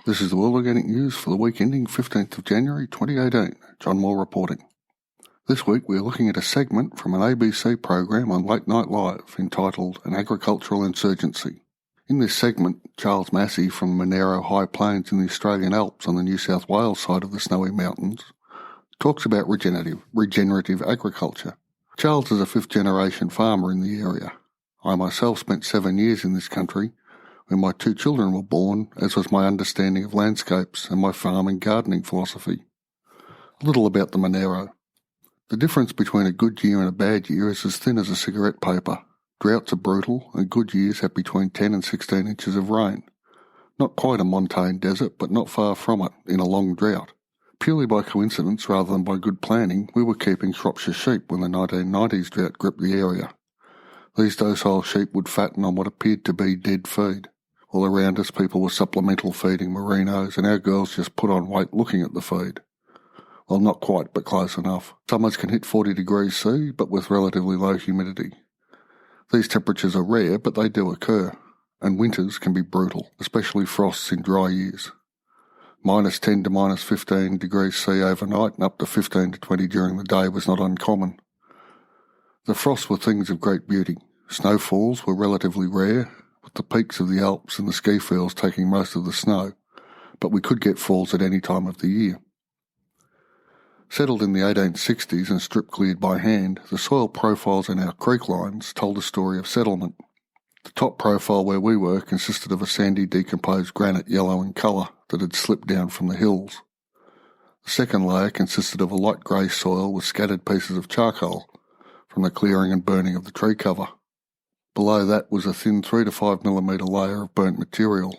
This is the World Organic News for the week ending 15th of January 2018. John Moore reporting. This week we are looking at a segment from an ABC program on Late Night Live entitled An Agricultural Insurgency. In this segment, Charles Massey from the Metre High Plains in the Australian Alps on the New South Wales side of the Snowy Mountains talks about regenerative agriculture. Charles is a fifth-generation farmer in the area. I myself spent 7 years in this country when my 2 children were born, as was my understanding of landscapes and my farm and gardening philosophy. A little about the Monero. The difference between a good year and a bad year is as thin as a cigarette paper. Droughts are brutal, and good years have between 10 and 16 inches of rain. Not quite a montane desert, but not far from it in a long drought. Purely by coincidence rather than by good planning, we were keeping Shropshire sheep when the 1990s drought gripped the area. These docile sheep would fatten on what appeared to be dead feed. All around us people were supplemental feeding merinos, and our girls just put on weight looking at the feed. Well, not quite, but close enough. Summers can hit 40 degrees C, but with relatively low humidity. These temperatures are rare, but they do occur, and winters can be brutal, especially frosts in dry years. -10 to -15 degrees C overnight and up to 15 to 20 during the day was not uncommon. The frosts were things of great beauty. Snowfalls were relatively rare, with the peaks of the Alps and the ski fields taking most of the snow, but we could get falls at any time of the year. Settled in the 1860s and strip cleared by hand, the soil profiles in our creek lines told a story of settlement. The top profile where we were consisted of a sandy decomposed granite yellow in colour that had slipped down from the hills. The second layer consisted of a light grey soil with scattered pieces of charcoal from the clearing and burning of the tree cover. Below that was a thin 3 to 5 millimetre layer of burnt material.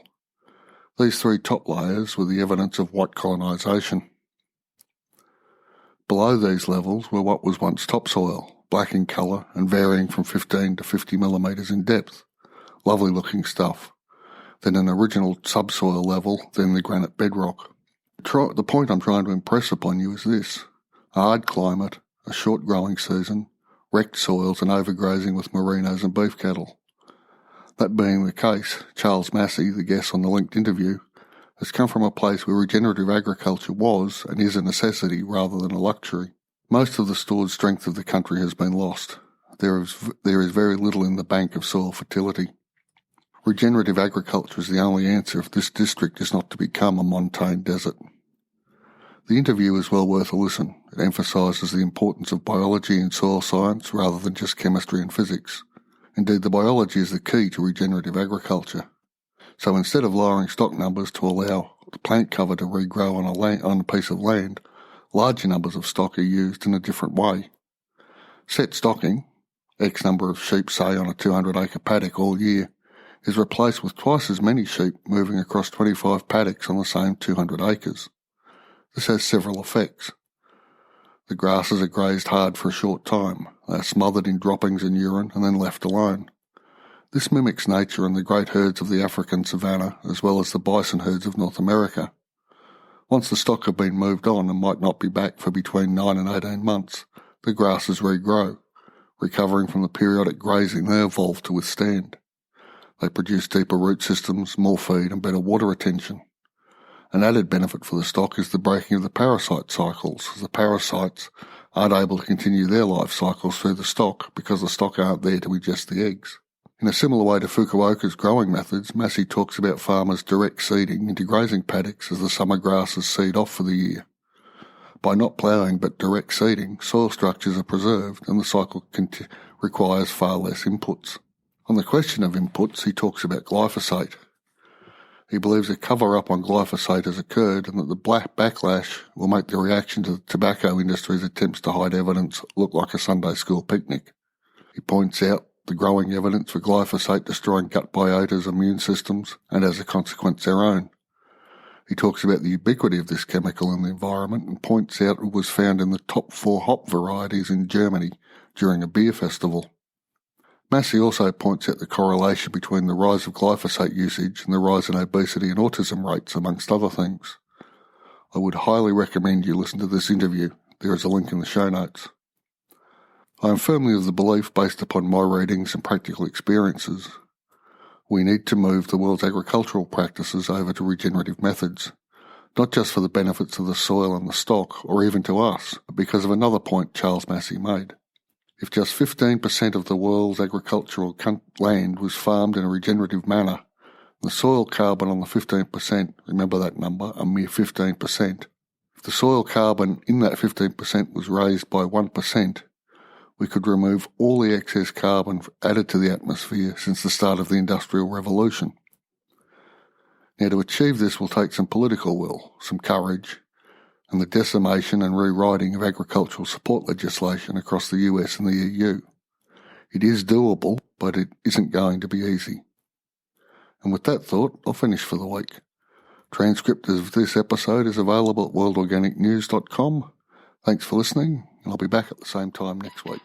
These 3 top layers were the evidence of white colonisation. Below these levels were what was once topsoil, black in colour and varying from 15 to 50 millimetres in depth. Lovely looking stuff. Then an original subsoil level, then the granite bedrock. The point I'm trying to impress upon you is this: a hard climate, a short growing season, wrecked soils and overgrazing with merinos and beef cattle. That being the case, Charles Massey, the guest on the linked interview, has come from a place where regenerative agriculture was and is a necessity rather than a luxury. Most of the stored strength of the country has been lost. There is very little in the bank of soil fertility. Regenerative agriculture is the only answer if this district is not to become a montane desert. The interview is well worth a listen. It emphasises the importance of biology and soil science rather than just chemistry and physics. Indeed, the biology is the key to regenerative agriculture. So instead of lowering stock numbers to allow the plant cover to regrow on a piece of land, larger numbers of stock are used in a different way. Set stocking, X number of sheep say on a 200-acre paddock all year, is replaced with twice as many sheep moving across 25 paddocks on the same 200 acres. This has several effects. The grasses are grazed hard for a short time. They are smothered in droppings and urine and then left alone. This mimics nature and the great herds of the African savanna as well as the bison herds of North America. Once the stock have been moved on and might not be back for between 9 and 18 months, the grasses regrow. Recovering from the periodic grazing they evolve to withstand. They produce deeper root systems, more feed and better water retention. An added benefit for the stock is the breaking of the parasite cycles, as the parasites aren't able to continue their life cycles through the stock because the stock aren't there to ingest the eggs. In a similar way to Fukuoka's growing methods, Massey talks about farmers direct seeding into grazing paddocks as the summer grasses seed off for the year. By not ploughing but direct seeding, soil structures are preserved and the cycle requires far less inputs. On the question of inputs, he talks about glyphosate. He believes a cover-up on glyphosate has occurred and that the black backlash will make the reaction to the tobacco industry's attempts to hide evidence look like a Sunday school picnic. He points out the growing evidence for glyphosate destroying gut biota's immune systems and as a consequence their own. He talks about the ubiquity of this chemical in the environment and points out it was found in the top 4 hop varieties in Germany during a beer festival. Massey also points out the correlation between the rise of glyphosate usage and the rise in obesity and autism rates, amongst other things. I would highly recommend you listen to this interview. There is a link in the show notes. I am firmly of the belief, based upon my readings and practical experiences, We need to move the world's agricultural practices over to regenerative methods, not just for the benefits of the soil and the stock, or even to us, but because of another point Charles Massey made. If just 15% of the world's agricultural land was farmed in a regenerative manner, the soil carbon on the 15%, remember that number, a mere 15%, if the soil carbon in that 15% was raised by 1%, we could remove all the excess carbon added to the atmosphere since the start of the Industrial Revolution. Now, to achieve this will take some political will, some courage, and the decimation and rewriting of agricultural support legislation across the US and the EU. It is doable, but it isn't going to be easy. And with that thought, I'll finish for the week. Transcript of this episode is available at worldorganicnews.com. Thanks for listening, and I'll be back at the same time next week.